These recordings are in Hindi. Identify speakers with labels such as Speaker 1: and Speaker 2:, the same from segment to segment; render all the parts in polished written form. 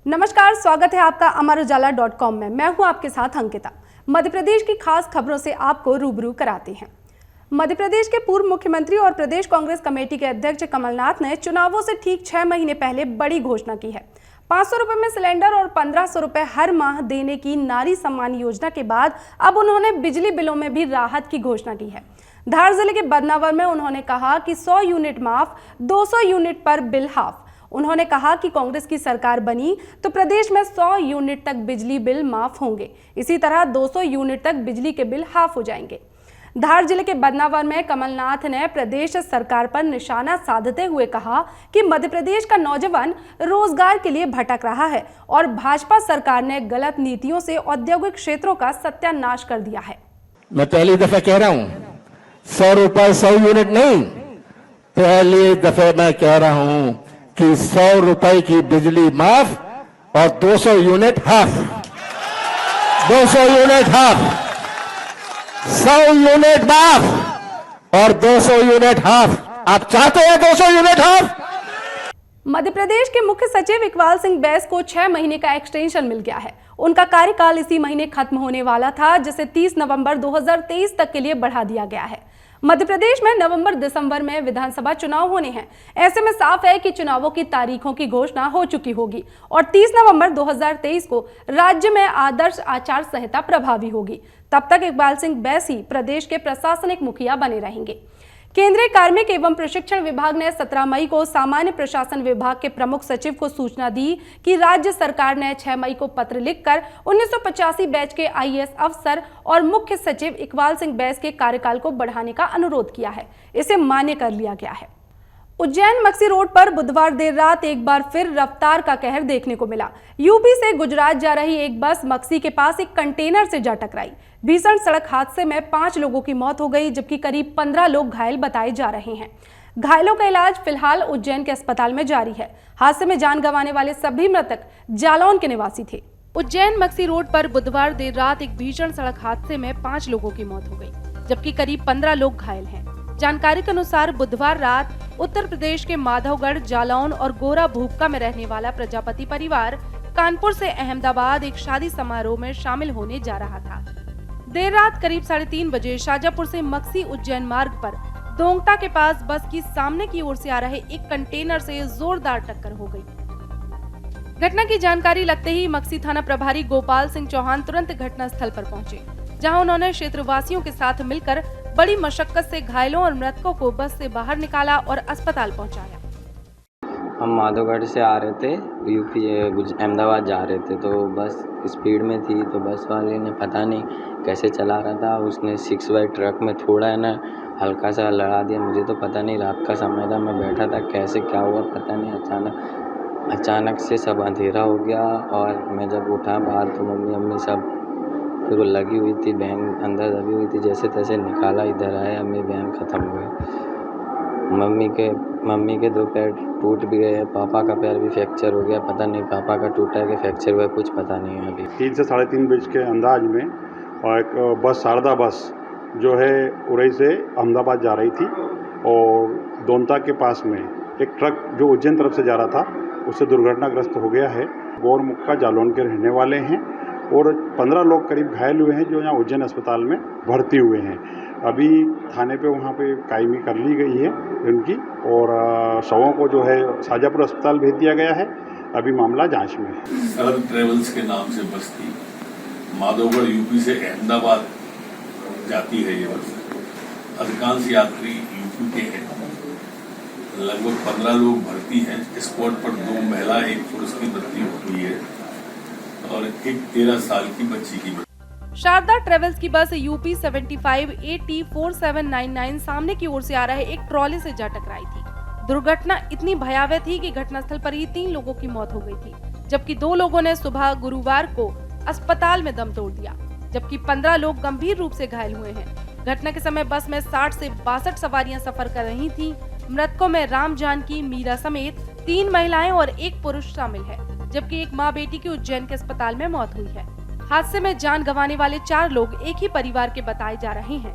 Speaker 1: नमस्कार, स्वागत है आपका अमरउजाला.com में। मैं हूं आपके साथ अंकिता। मध्य प्रदेश की खास खबरों से आपको रूबरू कराते हैं। मध्य प्रदेश के पूर्व मुख्यमंत्री और प्रदेश कांग्रेस कमेटी के अध्यक्ष कमलनाथ ने चुनावों से ठीक 6 महीने पहले बड़ी घोषणा की है। 500 रुपए में सिलेंडर और 1500 रुपए हर माह देने की नारी सम्मान योजना के बाद अब उन्होंने बिजली बिलों में भी राहत की घोषणा की है। धार जिले के बदनावर में उन्होंने कहा कि 100 यूनिट माफ, 200 यूनिट पर बिल हाफ। उन्होंने कहा कि कांग्रेस की सरकार बनी तो प्रदेश में 100 यूनिट तक बिजली बिल माफ होंगे, इसी तरह 200 यूनिट तक बिजली के बिल हाफ हो जाएंगे। धार जिले के बदनावर में कमलनाथ ने प्रदेश सरकार पर निशाना साधते हुए कहा कि मध्य प्रदेश का नौजवान रोजगार के लिए भटक रहा है और भाजपा सरकार ने गलत नीतियों से औद्योगिक क्षेत्रों का सत्यानाश कर दिया है।
Speaker 2: मैं पहली दफा कह रहा हूं 100 रुपए 100 यूनिट नहीं, पहली दफे मैं कह रहा हूं कि 100 रुपए की बिजली माफ और 200 unit half. 200 unit half, 100 unit माफ और 200 यूनिट हाफ। आप चाहते हैं 200 यूनिट हाफ?
Speaker 1: मध्य प्रदेश के मुख्य सचिव इकबाल सिंह बैस को 6 महीने का एक्सटेंशन मिल गया है। उनका कार्यकाल इसी महीने खत्म होने वाला था, जिसे 30 नवंबर 2023 तक के लिए बढ़ा दिया गया है। मध्य प्रदेश में नवंबर-दिसंबर में विधानसभा चुनाव होने हैं। ऐसे में साफ है कि चुनावों की तारीखों की घोषणा हो चुकी होगी और 30 नवंबर 2023 को राज्य में आदर्श आचार संहिता प्रभावी होगी। तब तक इकबाल सिंह बैस ही प्रदेश के प्रशासनिक मुखिया बने रहेंगे। केंद्रीय कार्मिक एवं प्रशिक्षण विभाग ने 17 मई को सामान्य प्रशासन विभाग के प्रमुख सचिव को सूचना दी कि राज्य सरकार ने 6 मई को पत्र लिखकर 1985 बैच के आईएएस अफसर और मुख्य सचिव इकबाल सिंह बैस के कार्यकाल को बढ़ाने का अनुरोध किया है। इसे मान्य कर लिया गया है। उज्जैन मक्सी रोड पर बुधवार देर रात एक बार फिर रफ्तार का कहर देखने को मिला। यूपी से गुजरात जा रही एक बस मक्सी के पास एक कंटेनर से जा टकराई। भीषण सड़क हादसे में 5 लोगों की मौत हो गई, जबकि करीब 15 लोग घायल बताए जा रहे हैं। घायलों का इलाज फिलहाल उज्जैन के अस्पताल में जारी है। हादसे में जान गंवाने वाले सभी मृतक जालौन के निवासी थे। उज्जैन मक्सी रोड पर बुधवार देर रात एक भीषण सड़क हादसे में 5 लोगों की मौत हो गई, जबकि करीब 15 लोग घायल हैं। जानकारी के अनुसार बुधवार रात उत्तर प्रदेश के माधवगढ़, जालौन और गोरा भूपका में रहने वाला प्रजापति परिवार कानपुर से अहमदाबाद एक शादी समारोह में शामिल होने जा रहा था। देर रात करीब 3:30 बजे शाजापुर से मक्सी उज्जैन मार्ग पर दोंगटा के पास बस की सामने की ओर से आ रहे एक कंटेनर से जोरदार टक्कर हो गई। घटना की जानकारी लगते ही मक्सी थाना प्रभारी गोपाल सिंह चौहान तुरंत घटना स्थल पर पहुंचे, जहां उन्होंने क्षेत्रवासियों के साथ मिलकर बड़ी मशक्कत से घायलों और मृतकों को बस से बाहर निकाला और अस्पताल पहुंचाया।
Speaker 3: हम माधवगढ़ से आ रहे थे, यूपी अहमदाबाद जा रहे थे, तो बस स्पीड में थी, तो बस वाले ने पता नहीं कैसे चला रहा था, उसने 6x ट्रक में थोड़ा है ना हल्का सा लड़ा दिया। मुझे तो पता नहीं, रात का समय था, मैं बैठा था, कैसे क्या हुआ पता नहीं। अचानक से सब अंधेरा हो गया और मैं जब उठा बाहर तो मम्मी सब फिर वो लगी हुई थी, बहन अंदर दबी हुई थी, जैसे तैसे निकाला, इधर आया, मेरी बहन ख़त्म हो गई। मम्मी के 2 पैर टूट भी गए, पापा का पैर भी फ्रैक्चर हो गया, पता नहीं पापा का टूटा है कि फ्रैक्चर हुआ है, कुछ पता नहीं है अभी।
Speaker 4: 3 से 3:30 बजे के अंदाज में और एक बस शारदा बस जो है उरई से अहमदाबाद जा रही थी और दोंता के पास में एक ट्रक जो उज्जैन तरफ से जा रहा था उससे दुर्घटनाग्रस्त हो गया है। गौरमुख का जालौन के रहने वाले हैं और 15 लोग करीब घायल हुए हैं जो यहाँ उज्जैन अस्पताल में भर्ती हुए हैं। अभी थाने पे वहाँ पे कायमी कर ली गई है उनकी और शवों को जो है शाजापुर अस्पताल भेज दिया गया है। अभी मामला जांच में है।
Speaker 5: सर ट्रेवल्स के नाम से बस थी, माधवगढ़ यूपी से अहमदाबाद जाती है ये बस। अधिकांश यात्री यूपी के हैं, लगभग 15 लोग भर्ती हैं। स्पॉट पर 2 महिला 1 पुरुष की मृत्यु हुई है और एक 13 साल की बच्ची की।
Speaker 1: शारदा ट्रेवल्स की बस यूपी 75 AT 4799 सामने की ओर से आ रहे एक ट्रॉली से जा टकराई थी। दुर्घटना इतनी भयावह थी कि घटनास्थल पर ही 3 लोगों की मौत हो गई थी, जबकि 2 लोगों ने सुबह गुरुवार को अस्पताल में दम तोड़ दिया, जबकि 15 लोग गंभीर रूप से घायल हुए हैं। घटना के समय बस में 60 से 62 सवारियां सफर कर रही थीं। मृतकों में राम जानकी मीरा समेत 3 महिलाएं और 1 पुरुष शामिल है, जबकि एक मां बेटी की उज्जैन के अस्पताल में मौत हुई है। हादसे में जान गंवाने वाले 4 लोग एक ही परिवार के बताए जा रहे हैं।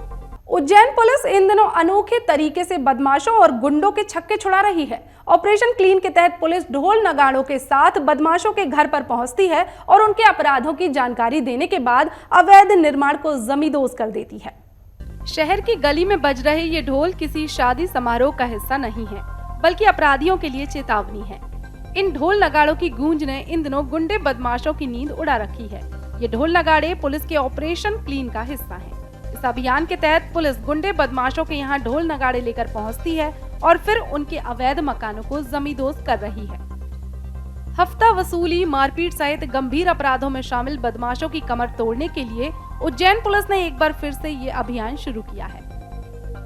Speaker 1: उज्जैन पुलिस इन दिनों अनोखे तरीके से बदमाशों और गुंडों के छक्के छुड़ा रही है ऑपरेशन क्लीन के तहत पुलिस ढोल नगाड़ों के साथ बदमाशों के घर पर पहुंचती है और उनके अपराधों की जानकारी देने के बाद अवैध निर्माण को जमींदोज कर देती है। शहर की गली में बज रहे ये ढोल किसी शादी समारोह का हिस्सा नहीं है, बल्कि अपराधियों के लिए चेतावनी है। इन ढोल नगाड़ों की गूंज ने इन दिनों गुंडे बदमाशों की नींद उड़ा रखी है। ये ढोल नगाड़े पुलिस के ऑपरेशन क्लीन का हिस्सा हैं। इस अभियान के तहत पुलिस गुंडे बदमाशों के यहाँ ढोल नगाड़े लेकर पहुँचती है और फिर उनके अवैध मकानों को जमींदोज कर रही है। हफ्ता वसूली, मारपीट सहित गंभीर अपराधों में शामिल बदमाशों की कमर तोड़ने के लिए उज्जैन पुलिस ने एक बार फिर से ये अभियान शुरू किया है।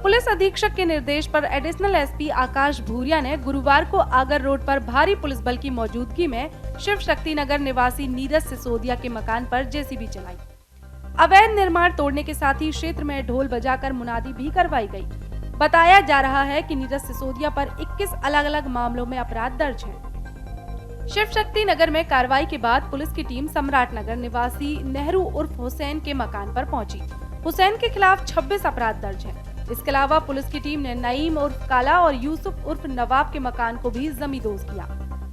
Speaker 1: पुलिस अधीक्षक के निर्देश पर एडिशनल एसपी आकाश भूरिया ने गुरुवार को आगर रोड पर भारी पुलिस बल की मौजूदगी में शिव शक्ति नगर निवासी नीरज सिसोदिया के मकान पर जेसीबी चलाई। अवैध निर्माण तोड़ने के साथ ही क्षेत्र में ढोल बजाकर मुनादी भी करवाई गई। बताया जा रहा है कि नीरज सिसोदिया पर 21 अलग अलग मामलों में अपराध दर्ज हैं। शिव शक्ति नगर में कार्रवाई के बाद पुलिस की टीम सम्राट नगर निवासी नेहरू उर्फ हुसैन के मकान पर पहुंची। हुसैन के खिलाफ 26 अपराध दर्ज हैं। इसके अलावा पुलिस की टीम ने नईम उर्फ काला और यूसुफ उर्फ नवाब के मकान को भी जमींदोज किया।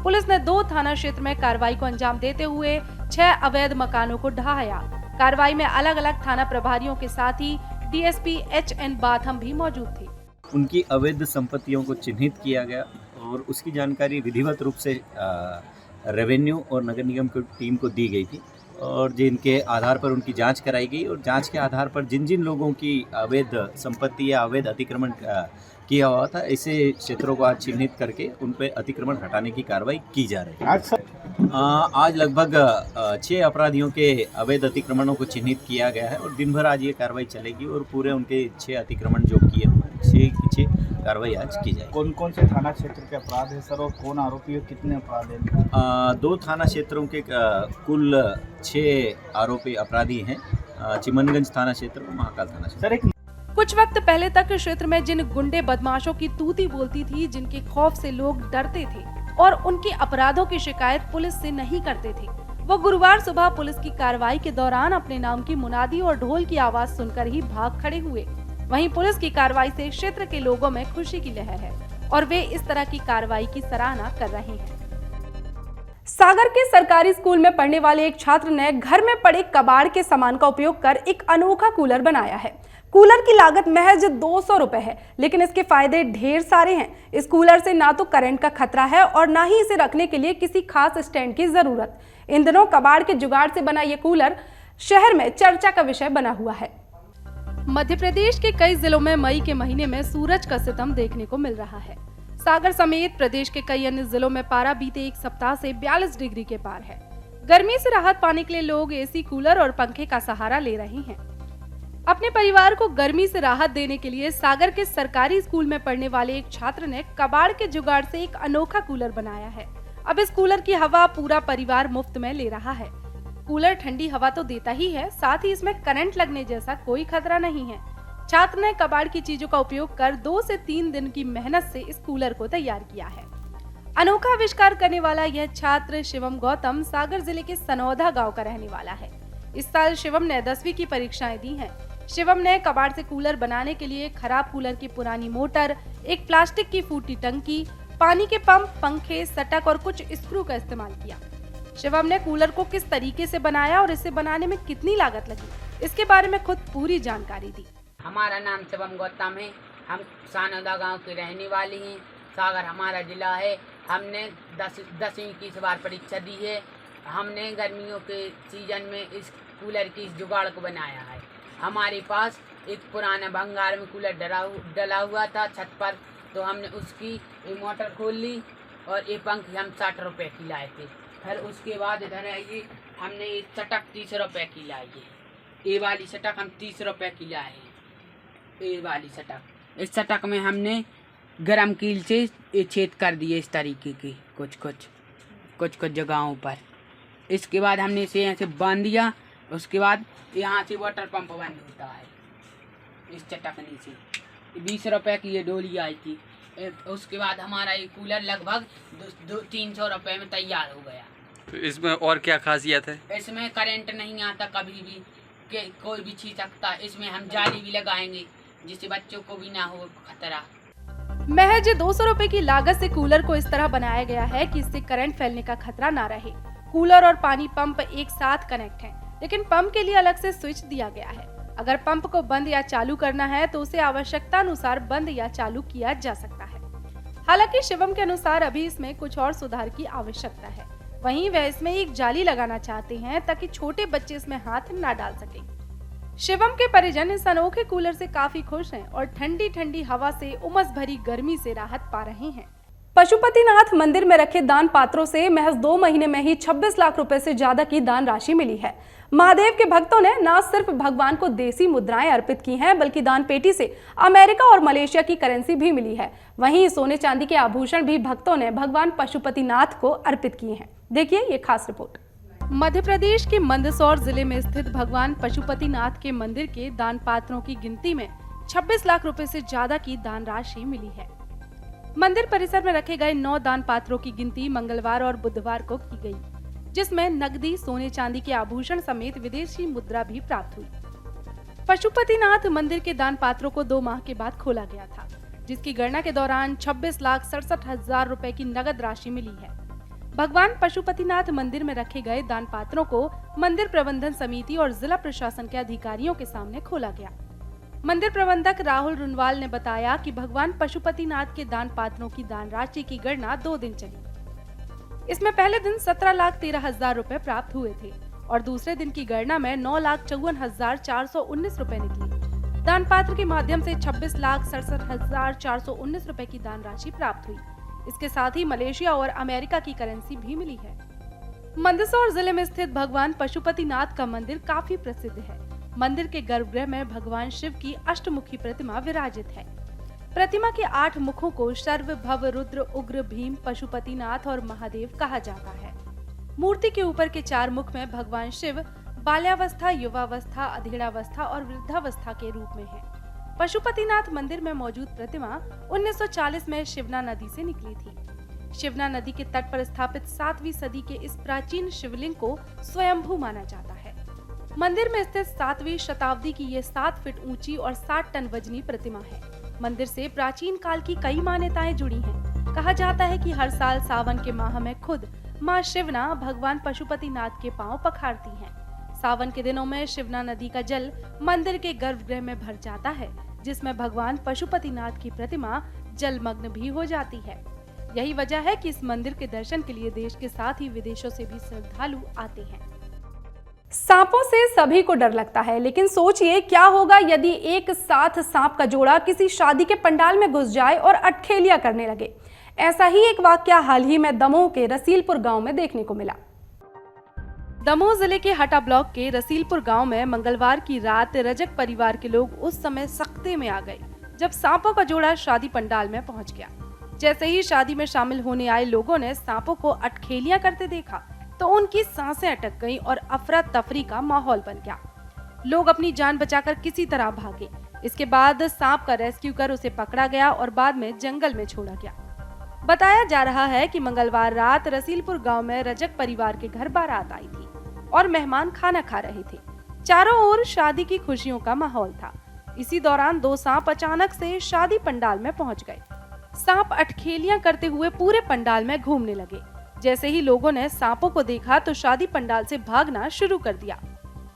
Speaker 1: पुलिस ने 2 थाना क्षेत्र में कार्रवाई को अंजाम देते हुए 6 अवैध मकानों को ढहाया। कार्रवाई में अलग अलग थाना प्रभारियों के साथ ही डीएसपी HN बाथम भी मौजूद थे।
Speaker 6: उनकी अवैध संपत्तियों को चिन्हित किया गया और उसकी जानकारी विधिवत रूप से रेवेन्यू और नगर निगम की टीम को दी गई थी और जिनके आधार पर उनकी जांच कराई गई और जांच के आधार पर जिन जिन लोगों की अवैध संपत्ति या अवैध अतिक्रमण किया हुआ था, ऐसे क्षेत्रों को आज चिन्हित करके उन पर अतिक्रमण हटाने की कार्रवाई की जा रही है। आज लगभग 6 अपराधियों के अवैध अतिक्रमणों को चिन्हित किया गया है और दिन भर आज ये कार्रवाई चलेगी और पूरे उनके 6 अतिक्रमण जो किए हुए हैं 6 की 6 कार्रवाई आज की जाएगी।
Speaker 7: कौन कौन से थाना क्षेत्र के अपराध है सर और कौन आरोपी और कितने अपराध हैं?
Speaker 6: 2 थाना क्षेत्रों के कुल 6 आरोपी अपराधी हैं, चिमनगंज थाना क्षेत्र और महाकाल थाना क्षेत्र।
Speaker 1: कुछ वक्त पहले तक क्षेत्र में जिन गुंडे बदमाशों की तूती बोलती थी, जिनके खौफ से लोग डरते थे और उनके अपराधों की शिकायत पुलिस से नहीं करते थे, वो गुरुवार सुबह पुलिस की कार्रवाई के दौरान अपने नाम की मुनादी और ढोल की आवाज सुनकर ही भाग खड़े हुए। वहीं पुलिस की कार्रवाई से क्षेत्र के लोगों में खुशी की लहर है और वे इस तरह की कार्रवाई की सराहना कर रहे हैं। सागर के सरकारी स्कूल में पढ़ने वाले एक छात्र ने घर में पड़े कबाड़ के सामान का उपयोग कर एक अनोखा कूलर बनाया है। कूलर की लागत महज 200 रुपए है, लेकिन इसके फायदे ढेर सारे हैं। इस कूलर से ना तो करंट का खतरा है और ना ही इसे रखने के लिए किसी खास स्टैंड की जरूरत। इन दिनों कबाड़ के जुगाड़ से बना ये कूलर शहर में चर्चा का विषय बना हुआ है। मध्य प्रदेश के कई जिलों में मई के महीने में सूरज का सितम देखने को मिल रहा है। सागर समेत प्रदेश के कई अन्य जिलों में पारा बीते एक सप्ताह से 42 डिग्री के पार है। गर्मी से राहत पाने के लिए लोग एसी, कूलर और पंखे का सहारा ले रहे हैं। अपने परिवार को गर्मी से राहत देने के लिए सागर के सरकारी स्कूल में पढ़ने वाले एक छात्र ने कबाड़ के जुगाड़ से एक अनोखा कूलर बनाया है। अब इस कूलर की हवा पूरा परिवार मुफ्त में ले रहा है। कूलर ठंडी हवा तो देता ही है, साथ ही इसमें करंट लगने जैसा कोई खतरा नहीं है। छात्र ने कबाड़ की चीजों का उपयोग कर 2 से 3 दिन की मेहनत से इस कूलर को तैयार किया है। अनोखा आविष्कार करने वाला यह छात्र शिवम गौतम सागर जिले के सनौधा गांव का रहने वाला है। इस साल शिवम ने 10वीं की परीक्षाएं दी हैं। शिवम ने कबाड़ से कूलर बनाने के लिए खराब कूलर की पुरानी मोटर, एक प्लास्टिक की फूटी टंकी, पानी के पंप, पंखे, सटक और कुछ स्क्रू का इस्तेमाल किया। शिवम ने कूलर को किस तरीके से बनाया और इसे बनाने में कितनी लागत लगी, इसके बारे में खुद पूरी जानकारी दी।
Speaker 8: हमारा नाम शिवम गौतम है। हम सनौधा गांव के रहने वाले हैं। सागर हमारा जिला है। हमने 10वीं की इस बार परीक्षा दी है। हमने गर्मियों के सीजन में इस कूलर की इस जुगाड़ को बनाया है। हमारे पास एक पुराना भंगार में कूलर डला हुआ था छत पर, तो हमने उसकी मोटर खोल ली और ये पंख हम 60 रुपए की लाए थे। फिर उसके बाद इधर आइए, हमने ये चटक 30 रुपए की लाई है। ये वाली चटक हम 30 रुपए की लाए हैं। ये वाली चटक, इस चटक में हमने गरम कील से ये छेद कर दिए इस तरीके के कुछ जगहों पर। इसके बाद हमने इसे ऐसे बांध दिया। उसके बाद यहाँ से वाटर पंप बंद होता है इस चटकने से। 20 रुपए की ये डोली आई थी। उसके बाद हमारा ये कूलर लगभग 300 रुपए में तैयार हो गया।
Speaker 9: तो इसमें और क्या खासियत है?
Speaker 8: इसमें करंट नहीं आता कभी भी, कोई भी छीन सकता। इसमें हम जाली भी लगाएंगे जिससे बच्चों को भी ना हो खतरा।
Speaker 1: महज 200 रुपए की लागत से कूलर को इस तरह बनाया गया है कि इससे करंट फैलने का खतरा ना रहे। कूलर और पानी पंप एक साथ कनेक्ट हैं, लेकिन पंप के लिए अलग से स्विच दिया गया है। अगर पंप को बंद या चालू करना है तो उसे आवश्यकता अनुसार बंद या चालू किया जा सकता है। हालांकि शिवम के अनुसार अभी इसमें कुछ और सुधार की आवश्यकता है। वहीं वह इसमें एक जाली लगाना चाहते हैं ताकि छोटे बच्चे इसमें हाथ ना डाल सकें। शिवम के परिजन इस अनोखे कूलर से काफी खुश हैं और ठंडी ठंडी हवा से उमस भरी गर्मी से राहत पा रहे हैं। पशुपतिनाथ मंदिर में रखे दान पात्रों से महज 2 महीने में ही 26 लाख रुपए से ज्यादा की दान राशि मिली है। महादेव के भक्तों ने न सिर्फ भगवान को देसी मुद्राएं अर्पित की हैं, बल्कि दान पेटी से अमेरिका और मलेशिया की करेंसी भी मिली है। वहीं सोने चांदी के आभूषण भी भक्तों ने भगवान पशुपतिनाथ को अर्पित किए हैं। देखिए ये खास रिपोर्ट। मध्य प्रदेश के मंदसौर जिले में स्थित भगवान पशुपतिनाथ के मंदिर के दान पात्रों की गिनती में 26 लाख रुपए से ज्यादा की दान राशि मिली है। मंदिर परिसर में रखे गए 9 दान पात्रों की गिनती मंगलवार और बुधवार को की गई, जिसमें नकदी, सोने चांदी के आभूषण समेत विदेशी मुद्रा भी प्राप्त हुई। पशुपतिनाथ मंदिर के दान पात्रों को 2 माह के बाद खोला गया था, जिसकी गणना के दौरान 26,67,000 रुपए की नगद राशि मिली है। भगवान पशुपतिनाथ मंदिर में रखे गए दान पात्रों को मंदिर प्रबंधन समिति और जिला प्रशासन के अधिकारियों के सामने खोला गया। मंदिर प्रबंधक राहुल रुनवाल ने बताया कि भगवान पशुपतिनाथ के दान पात्रों की दान राशि की गणना 2 दिन चली। इसमें पहले दिन 17,13,000 रुपए प्राप्त हुए थे और दूसरे दिन की गणना में 9,54,419 रुपए निकली। दान पात्र के माध्यम से 26,67,419 रुपए की दान राशि प्राप्त हुई। इसके साथ ही मलेशिया और अमेरिका की करेंसी भी मिली है। मंदसौर जिले में स्थित भगवान पशुपतिनाथ का मंदिर काफी प्रसिद्ध है। मंदिर के गर्भगृह में भगवान शिव की अष्टमुखी प्रतिमा विराजित है। प्रतिमा के 8 मुखों को सर्व, भव, रुद्र, उग्र, भीम, पशुपतिनाथ और महादेव कहा जाता है। मूर्ति के ऊपर के 4 मुख में भगवान शिव बाल्यावस्था, युवावस्था, अधेड़ावस्था और वृद्धावस्था के रूप में है। पशुपतिनाथ मंदिर में मौजूद प्रतिमा 1940 में शिवना नदी से निकली थी। शिवना नदी के तट पर स्थापित 7वीं सदी के इस प्राचीन शिवलिंग को स्वयंभू माना जाता है। मंदिर में स्थित 7वीं शताब्दी की ये 7 फीट ऊंची और 60 टन वजनी प्रतिमा है। मंदिर से प्राचीन काल की कई मान्यताएं जुड़ी हैं। कहा जाता है कि हर साल सावन के माह में खुद मां शिवना भगवान पशुपतिनाथ के पांव पखारती हैं। सावन के दिनों में शिवना नदी का जल मंदिर के गर्भगृह में भर जाता है, जिसमें भगवान पशुपतिनाथ की प्रतिमा जलमग्न भी हो जाती है। यही वजह है कि इस मंदिर के दर्शन के लिए देश के साथ ही विदेशों से भी श्रद्धालु आते हैं। सांपों से सभी को डर लगता है, लेकिन सोचिए क्या होगा यदि एक साथ सांप का जोड़ा किसी शादी के पंडाल में घुस जाए और अटखेलियां करने लगे। ऐसा ही एक वाकया हाल ही में दमोह के रसीलपुर गांव में देखने को मिला। दमोह जिले के हटा ब्लॉक के रसीलपुर गांव में मंगलवार की रात रजक परिवार के लोग उस समय सख्ते में आ गए जब सांपों का जोड़ा शादी पंडाल में पहुंच गया। जैसे ही शादी में शामिल होने आए लोगों ने सांपों को अटखेलियां करते देखा तो उनकी सांसें अटक गईं और अफरा तफरी का माहौल बन गया। लोग अपनी जान बचाकर किसी तरह भागे। इसके बाद सांप का रेस्क्यू कर उसे पकड़ा गया और बाद में जंगल में छोड़ा गया। बताया जा रहा है कि मंगलवार रात रसीलपुर गांव में रजक परिवार के घर बारात आई थी और मेहमान खाना खा रहे थे। चारों ओर शादी की खुशियों का माहौल था। इसी दौरान 2 सांप अचानक से शादी पंडाल में पहुंच गए। सांप अटखेलियां करते हुए पूरे पंडाल में घूमने लगे। जैसे ही लोगों ने सांपों को देखा तो शादी पंडाल से भागना शुरू कर दिया।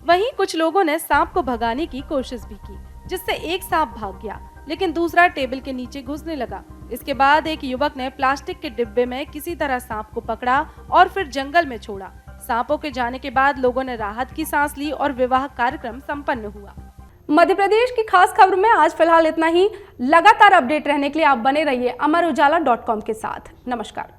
Speaker 1: वहीं कुछ लोगों ने सांप को भगाने की कोशिश भी की, जिससे एक सांप भाग गया, लेकिन दूसरा टेबल के नीचे घुसने लगा। इसके बाद एक युवक ने प्लास्टिक के डिब्बे में किसी तरह सांप को पकड़ा और फिर जंगल में छोड़ा। सांपों के जाने के बाद लोगों ने राहत की सांस ली और विवाह कार्यक्रम संपन्न हुआ। मध्य प्रदेश की खास खबर में आज फिलहाल इतना ही। लगातार अपडेट रहने के लिए आप बने रहिए amarujala.com के साथ। नमस्कार।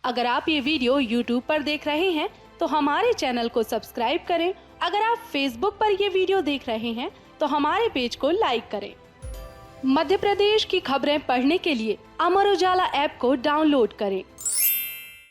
Speaker 1: अगर आप ये वीडियो YouTube पर देख रहे हैं तो हमारे चैनल को सब्सक्राइब करें। अगर आप Facebook पर ये वीडियो देख रहे हैं तो हमारे पेज को लाइक करें। मध्य प्रदेश की खबरें पढ़ने के लिए अमर उजाला ऐप को डाउनलोड करें।